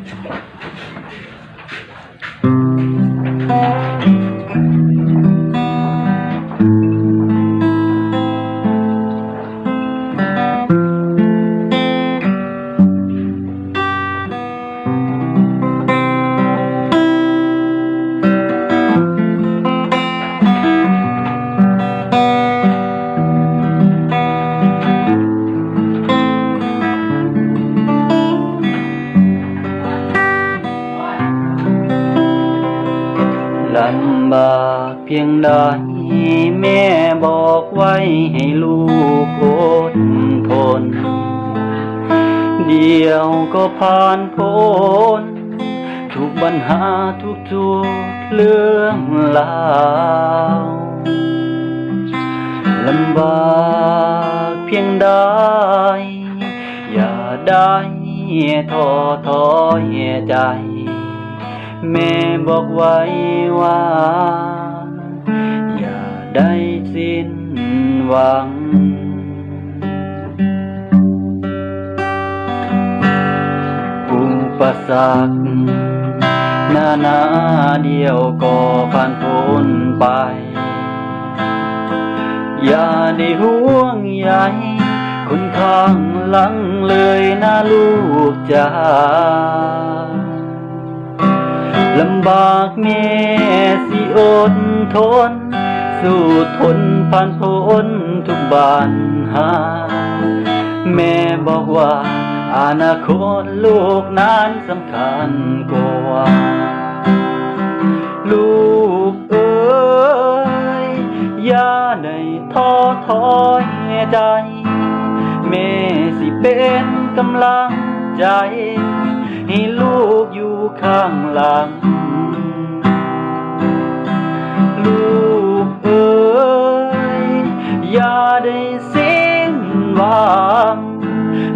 ลำบากเพียงใดแม่บอกไว้ให้ลูกอดทนเดียวก็ผ่านพ้นทุกปัญหาทุกเรื่องราวลำบากเพียงใดอย่าได้ท้อถอยใจแม่บอกไว้ว่าอย่าได้สิ้นหวังอุปสรรคนาเดียวก็ผ่านพ้นไปอย่าได้ห่วงใยคนข้างหลังเลยนะลูกจ๋าลำบากแม่สิอดทนสู้ทนผ่านพ้นทุกปัญหาแม่บอกว่าอนาคตลูกนั้นสำคัญกว่าลูกเอ๋ยอย่าได้ท้อถอยใจแม่สิเป็นกำลังใจให้ลูกอยู่ข้างหลังลูกเอ๋ยอย่าได้สิ้นหวัง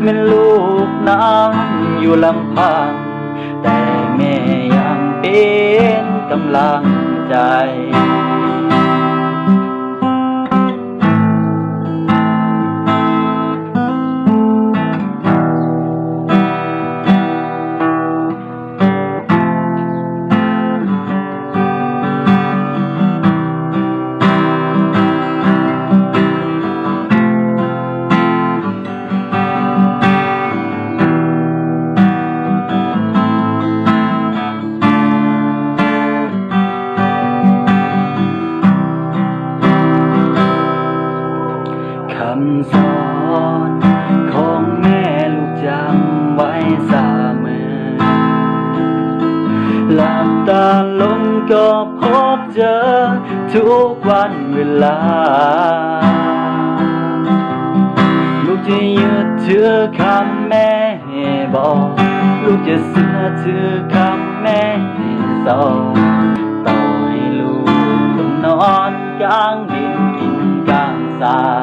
แม่ลูกนั้นอยู่ลำพังแต่แม่ยังเป็นกำลังใจคำสอนของแม่ลูกจำไว้เสมอหลับตาลงก็พบเจอทุกวันเวลาลูกจะยึดถือคำแม่บอกลูกจะเชื่อถือคำแม่สอนต่อให้ลูกต้องนอนกลางดินกินกลางทราย